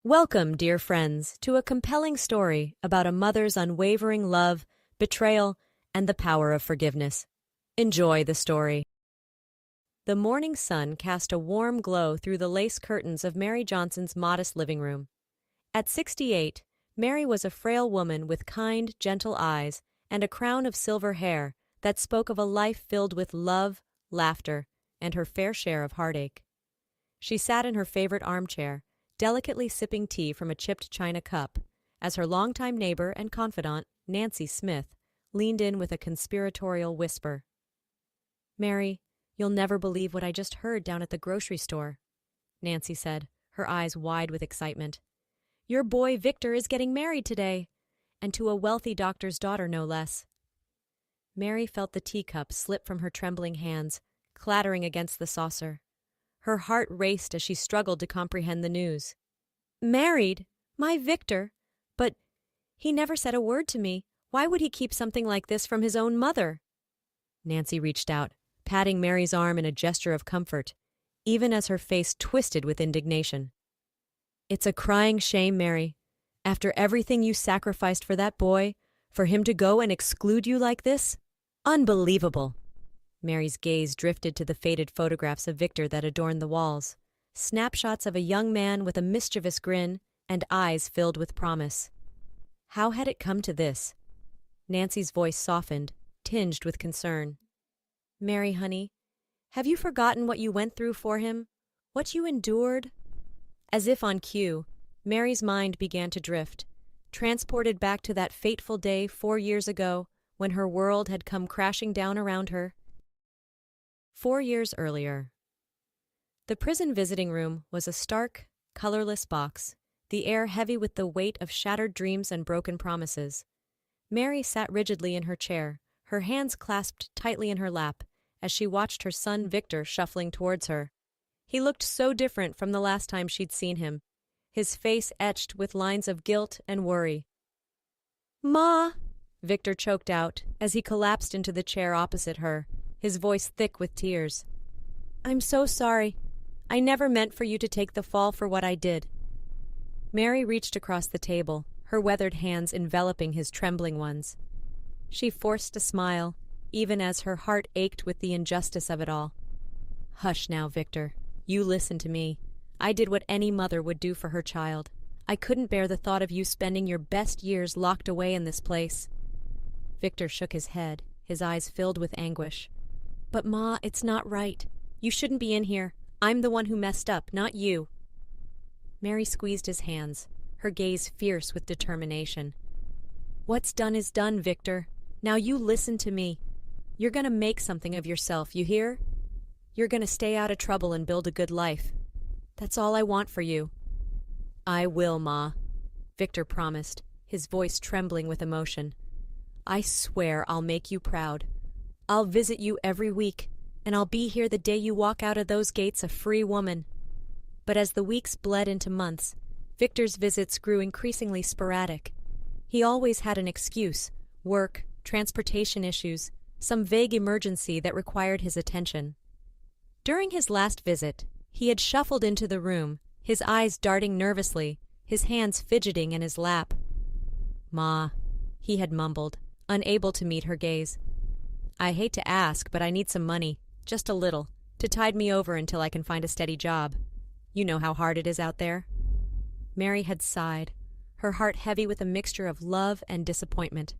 Welcome, dear friends, to a compelling story about a mother's unwavering love, betrayal, and the power of forgiveness. Enjoy the story. The morning sun cast a warm glow through the lace curtains of Mary Johnson's modest living room. At 68, Mary was a frail woman with kind, gentle eyes and a crown of silver hair that spoke of a life filled with love, laughter, and her fair share of heartache. She sat in her favorite armchair, delicately sipping tea from a chipped china cup, as her longtime neighbor and confidant, Nancy Smith, leaned in with a conspiratorial whisper. "Mary, you'll never believe what I just heard down at the grocery store," Nancy said, her eyes wide with excitement. "Your boy Victor is getting married today, and to a wealthy doctor's daughter, no less." Mary felt the teacup slip from her trembling hands, clattering against the saucer. Her heart raced as she struggled to comprehend the news. "Married? My Victor? But he never said a word to me. Why would he keep something like this from his own mother?" Nancy reached out, patting Mary's arm in a gesture of comfort, even as her face twisted with indignation. "It's a crying shame, Mary. After everything you sacrificed for that boy, for him to go and exclude you like this? Unbelievable!" Mary's gaze drifted to the faded photographs of Victor that adorned the walls, snapshots of a young man with a mischievous grin and eyes filled with promise. How had it come to this? Nancy's voice softened, tinged with concern. "Mary, honey, have you forgotten what you went through for him? What you endured?" As if on cue, Mary's mind began to drift, transported back to that fateful day 4 years ago when her world had come crashing down around her. 4 years earlier. The prison visiting room was a stark, colorless box, the air heavy with the weight of shattered dreams and broken promises. Mary sat rigidly in her chair, her hands clasped tightly in her lap, as she watched her son Victor shuffling towards her. He looked so different from the last time she'd seen him, his face etched with lines of guilt and worry. "Ma!" Victor choked out as he collapsed into the chair opposite her, his voice thick with tears. "I'm so sorry. I never meant for you to take the fall for what I did." Mary reached across the table, her weathered hands enveloping his trembling ones. She forced a smile, even as her heart ached with the injustice of it all. "Hush now, Victor. You listen to me. I did what any mother would do for her child. I couldn't bear the thought of you spending your best years locked away in this place." Victor shook his head, his eyes filled with anguish. "But Ma, it's not right. You shouldn't be in here. I'm the one who messed up, not you." Mary squeezed his hands, her gaze fierce with determination. "What's done is done, Victor. Now you listen to me. You're gonna make something of yourself, you hear? You're gonna stay out of trouble and build a good life. That's all I want for you." "I will, Ma," Victor promised, his voice trembling with emotion. "I swear I'll make you proud. I'll visit you every week, and I'll be here the day you walk out of those gates a free woman." But as the weeks bled into months, Victor's visits grew increasingly sporadic. He always had an excuse: work, transportation issues, some vague emergency that required his attention. During his last visit, he had shuffled into the room, his eyes darting nervously, his hands fidgeting in his lap. "Ma," he had mumbled, unable to meet her gaze. "I hate to ask, but I need some money, just a little, to tide me over until I can find a steady job. You know how hard it is out there." Mary had sighed, her heart heavy with a mixture of love and disappointment.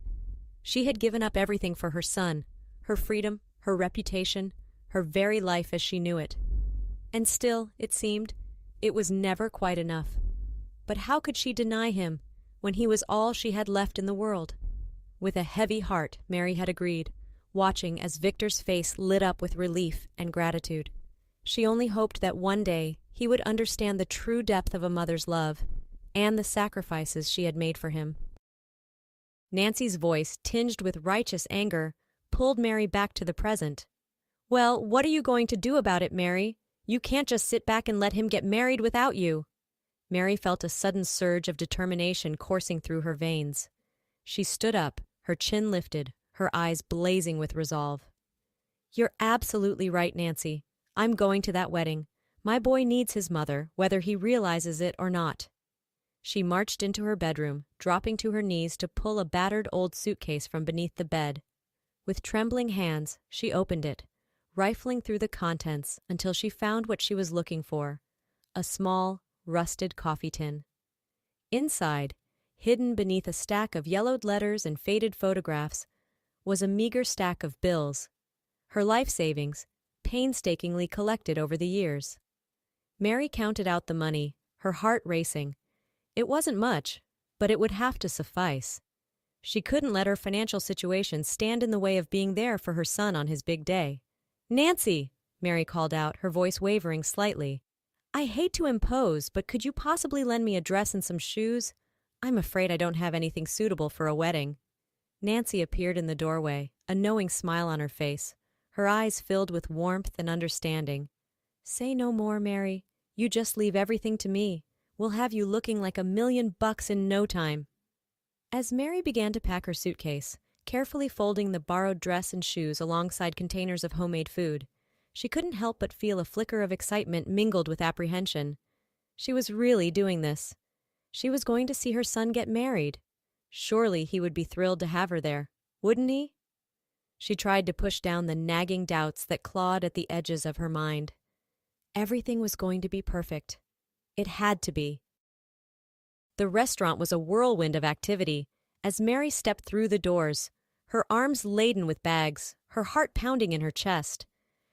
She had given up everything for her son, her freedom, her reputation, her very life as she knew it. And still, it seemed, it was never quite enough. But how could she deny him when he was all she had left in the world? With a heavy heart, Mary had agreed, watching as Victor's face lit up with relief and gratitude. She only hoped that one day he would understand the true depth of a mother's love and the sacrifices she had made for him. Nancy's voice, tinged with righteous anger, pulled Mary back to the present. "Well, what are you going to do about it, Mary? You can't just sit back and let him get married without you." Mary felt a sudden surge of determination coursing through her veins. She stood up, her chin lifted, her eyes blazing with resolve. "You're absolutely right, Nancy. I'm going to that wedding. My boy needs his mother, whether he realizes it or not." She marched into her bedroom, dropping to her knees to pull a battered old suitcase from beneath the bed. With trembling hands, she opened it, rifling through the contents until she found what she was looking for: a small, rusted coffee tin. Inside, hidden beneath a stack of yellowed letters and faded photographs, was a meager stack of bills, her life savings, painstakingly collected over the years. Mary counted out the money, her heart racing. It wasn't much, but it would have to suffice. She couldn't let her financial situation stand in the way of being there for her son on his big day. "Nancy!" Mary called out, her voice wavering slightly. "I hate to impose, but could you possibly lend me a dress and some shoes? I'm afraid I don't have anything suitable for a wedding." Nancy appeared in the doorway, a knowing smile on her face, her eyes filled with warmth and understanding. "Say no more, Mary. You just leave everything to me. We'll have you looking like $1,000,000 in no time." As Mary began to pack her suitcase, carefully folding the borrowed dress and shoes alongside containers of homemade food, she couldn't help but feel a flicker of excitement mingled with apprehension. She was really doing this. She was going to see her son get married. Surely he would be thrilled to have her there, wouldn't he? She tried to push down the nagging doubts that clawed at the edges of her mind. Everything was going to be perfect. It had to be. The restaurant was a whirlwind of activity as Mary stepped through the doors, her arms laden with bags, her heart pounding in her chest.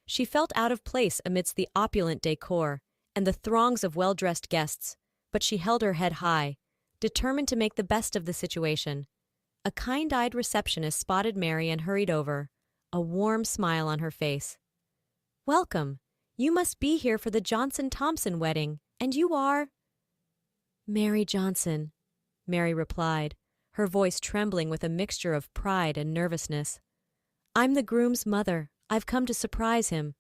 She felt out of place amidst the opulent decor and the throngs of well-dressed guests, but she held her head high, determined to make the best of the situation. A kind-eyed receptionist spotted Mary and hurried over, a warm smile on her face. "Welcome. You must be here for the Johnson-Thompson wedding, and you are—" "Mary Johnson," Mary replied, her voice trembling with a mixture of pride and nervousness. "I'm the groom's mother. I've come to surprise him."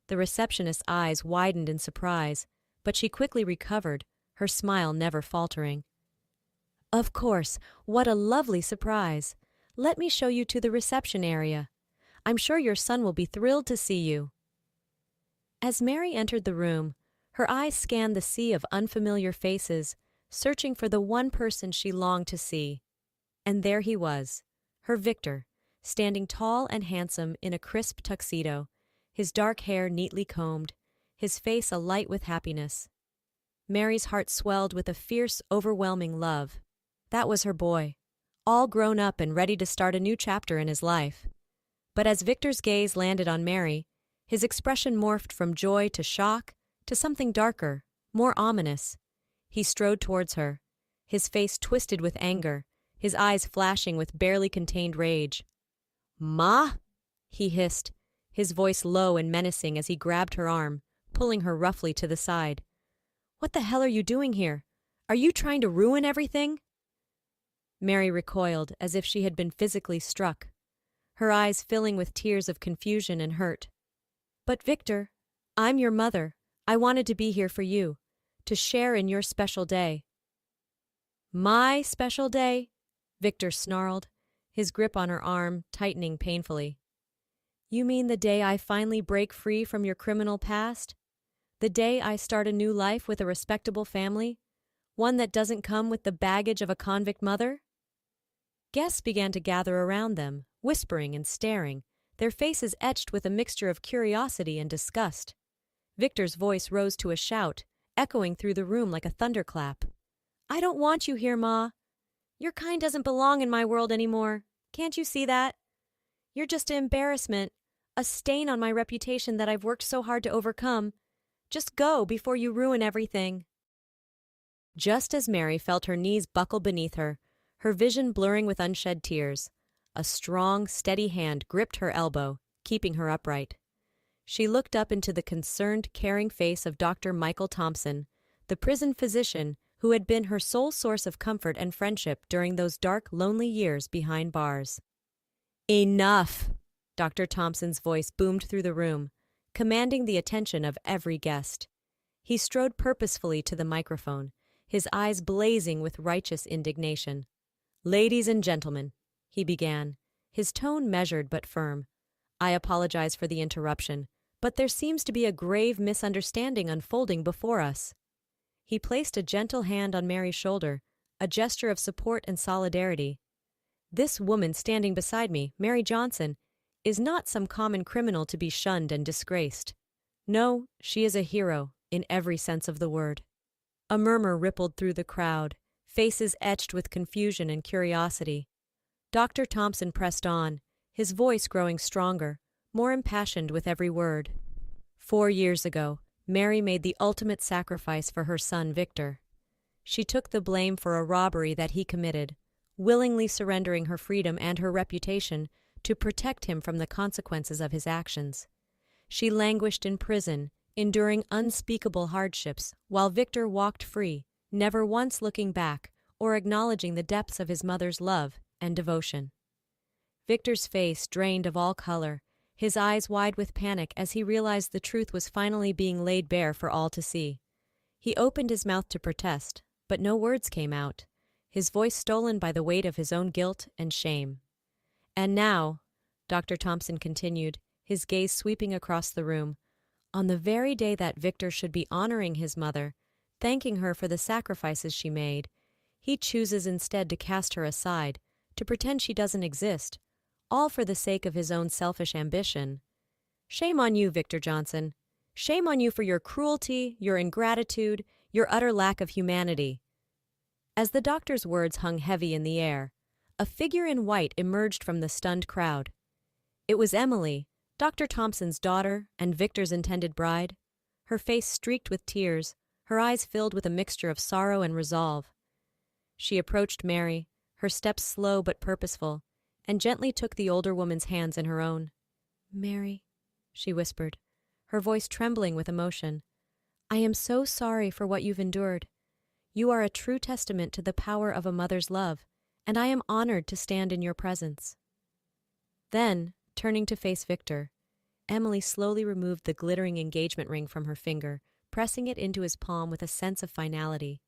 The receptionist's eyes widened in surprise, but she quickly recovered, her smile never faltering. "Of course, what a lovely surprise. Let me show you to the reception area. I'm sure your son will be thrilled to see you." As Mary entered the room, her eyes scanned the sea of unfamiliar faces, searching for the one person she longed to see. And there he was, her Victor, standing tall and handsome in a crisp tuxedo, his dark hair neatly combed, his face alight with happiness. Mary's heart swelled with a fierce, overwhelming love. That was her boy, all grown up and ready to start a new chapter in his life. But as Victor's gaze landed on Mary, his expression morphed from joy to shock to something darker, more ominous. He strode towards her, his face twisted with anger, his eyes flashing with barely contained rage. "Ma?" he hissed, his voice low and menacing as he grabbed her arm, pulling her roughly to the side. "What the hell are you doing here? Are you trying to ruin everything?" Mary recoiled as if she had been physically struck, her eyes filling with tears of confusion and hurt. "But Victor, I'm your mother. I wanted to be here for you, to share in your special day." "My special day?" Victor snarled, his grip on her arm tightening painfully. "You mean the day I finally break free from your criminal past? The day I start a new life with a respectable family? One that doesn't come with the baggage of a convict mother?" Guests began to gather around them, whispering and staring, their faces etched with a mixture of curiosity and disgust. Victor's voice rose to a shout, echoing through the room like a thunderclap. "I don't want you here, Ma. Your kind doesn't belong in my world anymore. Can't you see that? You're just an embarrassment, a stain on my reputation that I've worked so hard to overcome. Just go before you ruin everything." Just as Mary felt her knees buckle beneath her vision blurring with unshed tears, a strong, steady hand gripped her elbow, keeping her upright. She looked up into the concerned, caring face of Dr. Michael Thompson, the prison physician who had been her sole source of comfort and friendship during those dark, lonely years behind bars. "Enough!" Dr. Thompson's voice boomed through the room, commanding the attention of every guest. He strode purposefully to the microphone, his eyes blazing with righteous indignation. "Ladies and gentlemen," he began, his tone measured but firm. "I apologize for the interruption, but there seems to be a grave misunderstanding unfolding before us." He placed a gentle hand on Mary's shoulder, a gesture of support and solidarity. This woman standing beside me, Mary Johnson, is not some common criminal to be shunned and disgraced. No, she is a hero, in every sense of the word. A murmur rippled through the crowd, faces etched with confusion and curiosity. Dr. Thompson pressed on, his voice growing stronger, more impassioned with every word. 4 years ago, Mary made the ultimate sacrifice for her son Victor. She took the blame for a robbery that he committed, willingly surrendering her freedom and her reputation to protect him from the consequences of his actions. She languished in prison, enduring unspeakable hardships, while Victor walked free, never once looking back or acknowledging the depths of his mother's love and devotion. Victor's face drained of all color, his eyes wide with panic as he realized the truth was finally being laid bare for all to see. He opened his mouth to protest, but no words came out, his voice stolen by the weight of his own guilt and shame. And now, Dr. Thompson continued, his gaze sweeping across the room, on the very day that Victor should be honoring his mother, thanking her for the sacrifices she made, he chooses instead to cast her aside, to pretend she doesn't exist, all for the sake of his own selfish ambition. Shame on you, Victor Johnson. Shame on you for your cruelty, your ingratitude, your utter lack of humanity. As the doctor's words hung heavy in the air, a figure in white emerged from the stunned crowd. It was Emily, Dr. Thompson's daughter and Victor's intended bride, her face streaked with tears, her eyes filled with a mixture of sorrow and resolve. She approached Mary, her steps slow but purposeful, and gently took the older woman's hands in her own. "Mary," she whispered, her voice trembling with emotion, "I am so sorry for what you've endured. You are a true testament to the power of a mother's love, and I am honored to stand in your presence." Then, turning to face Victor, Emily slowly removed the glittering engagement ring from her finger, pressing it into his palm with a sense of finality.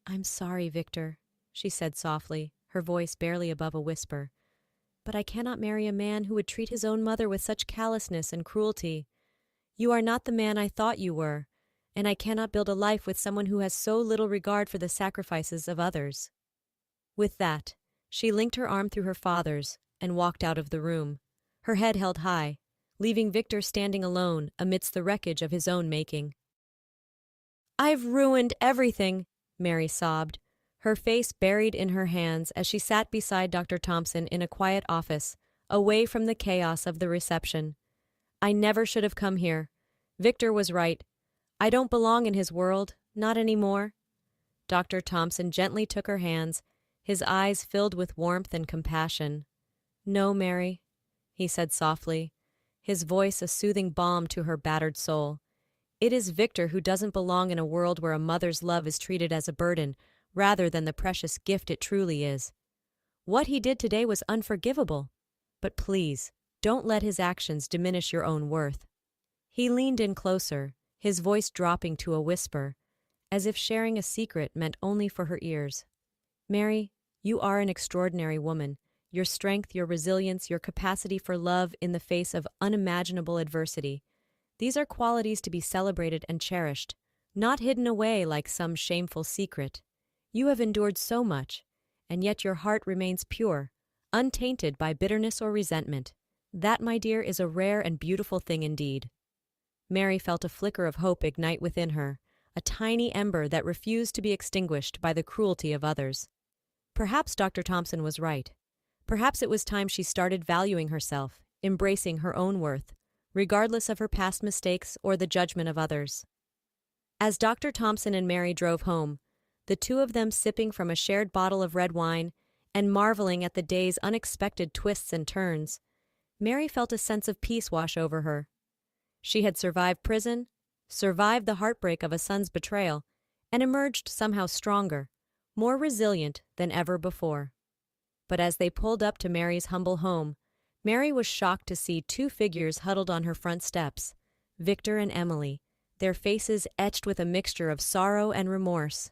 "I'm sorry, Victor," she said softly, her voice barely above a whisper, "but I cannot marry a man who would treat his own mother with such callousness and cruelty. You are not the man I thought you were, and I cannot build a life with someone who has so little regard for the sacrifices of others." With that, she linked her arm through her father's and walked out of the room, her head held high, leaving Victor standing alone amidst the wreckage of his own making. "I've ruined everything," Mary sobbed, her face buried in her hands as she sat beside Dr. Thompson in a quiet office, away from the chaos of the reception. "I never should have come here. Victor was right. I don't belong in his world, not anymore." Dr. Thompson gently took her hands, his eyes filled with warmth and compassion. "No, Mary," he said softly, his voice a soothing balm to her battered soul. "It is Victor who doesn't belong in a world where a mother's love is treated as a burden rather than the precious gift it truly is. What he did today was unforgivable, but please, don't let his actions diminish your own worth." He leaned in closer, his voice dropping to a whisper, as if sharing a secret meant only for her ears. "Mary, you are an extraordinary woman. Your strength, your resilience, your capacity for love in the face of unimaginable adversity. These are qualities to be celebrated and cherished, not hidden away like some shameful secret. You have endured so much, and yet your heart remains pure, untainted by bitterness or resentment. That, my dear, is a rare and beautiful thing indeed." Mary felt a flicker of hope ignite within her, a tiny ember that refused to be extinguished by the cruelty of others. Perhaps Dr. Thompson was right. Perhaps it was time she started valuing herself, embracing her own worth, regardless of her past mistakes or the judgment of others. As Dr. Thompson and Mary drove home, the two of them sipping from a shared bottle of red wine and marveling at the day's unexpected twists and turns, Mary felt a sense of peace wash over her. She had survived prison, survived the heartbreak of a son's betrayal, and emerged somehow stronger, more resilient than ever before. But as they pulled up to Mary's humble home, Mary was shocked to see two figures huddled on her front steps, Victor and Emily, their faces etched with a mixture of sorrow and remorse.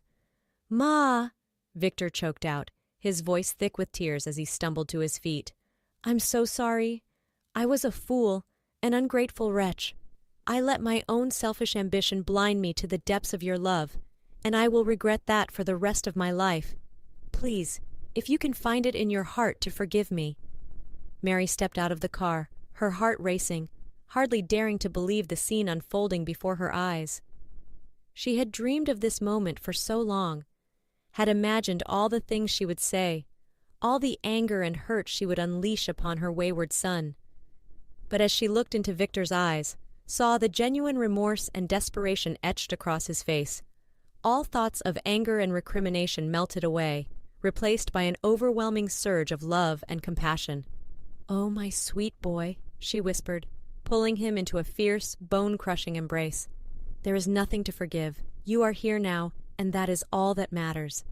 "Ma!" Victor choked out, his voice thick with tears as he stumbled to his feet. "I'm so sorry. I was a fool, an ungrateful wretch. I let my own selfish ambition blind me to the depths of your love. and I will regret that for the rest of my life. Please, if you can find it in your heart to forgive me." Mary stepped out of the car, her heart racing, hardly daring to believe the scene unfolding before her eyes. She had dreamed of this moment for so long, had imagined all the things she would say, all the anger and hurt she would unleash upon her wayward son. But as she looked into Victor's eyes, saw the genuine remorse and desperation etched across his face, all thoughts of anger and recrimination melted away, replaced by an overwhelming surge of love and compassion. "Oh, my sweet boy," she whispered, pulling him into a fierce, bone-crushing embrace. "There is nothing to forgive. You are here now, and that is all that matters.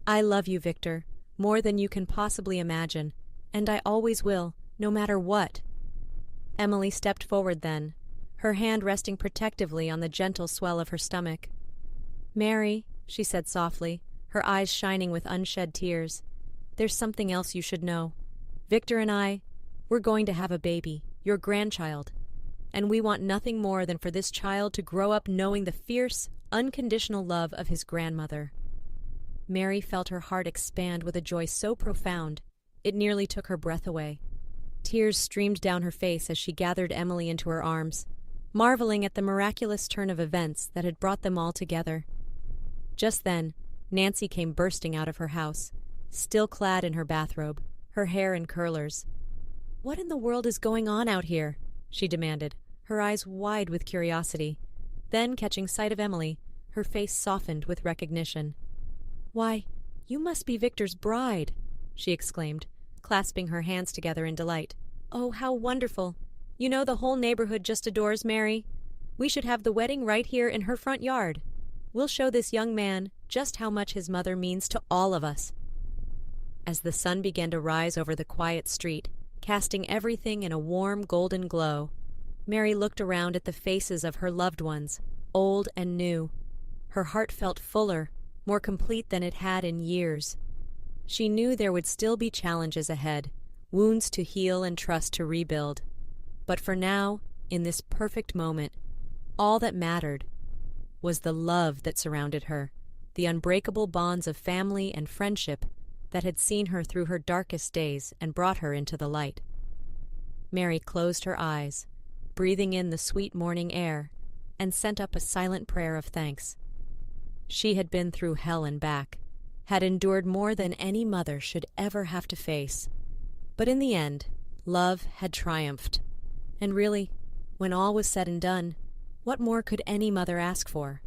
I love you, Victor, more than you can possibly imagine, and I always will, no matter what." Emily stepped forward then, her hand resting protectively on the gentle swell of her stomach. "Mary," she said softly, her eyes shining with unshed tears, "there's something else you should know. Victor and we're going to have a baby, your grandchild, and we want nothing more than for this child to grow up knowing the fierce, unconditional love of his grandmother." Mary felt her heart expand with a joy so profound, it nearly took her breath away. Tears streamed down her face as she gathered Emily into her arms, marveling at the miraculous turn of events that had brought them all together. Just then, Nancy came bursting out of her house, still clad in her bathrobe, her hair in curlers. "What in the world is going on out here?" she demanded, her eyes wide with curiosity. Then, catching sight of Emily, her face softened with recognition. "Why, you must be Victor's bride," she exclaimed, clasping her hands together in delight. "Oh, how wonderful! You know the whole neighborhood just adores Mary. We should have the wedding right here in her front yard. We'll show this young man just how much his mother means to all of us." As the sun began to rise over the quiet street, casting everything in a warm golden glow, Mary looked around at the faces of her loved ones, old and new. Her heart felt fuller, more complete than it had in years. She knew there would still be challenges ahead, wounds to heal and trust to rebuild. But for now, in this perfect moment, all that mattered was the love that surrounded her, the unbreakable bonds of family and friendship that had seen her through her darkest days and brought her into the light. Mary closed her eyes, breathing in the sweet morning air, and sent up a silent prayer of thanks. She had been through hell and back, had endured more than any mother should ever have to face. But in the end, love had triumphed. And really, when all was said and done, what more could any mother ask for?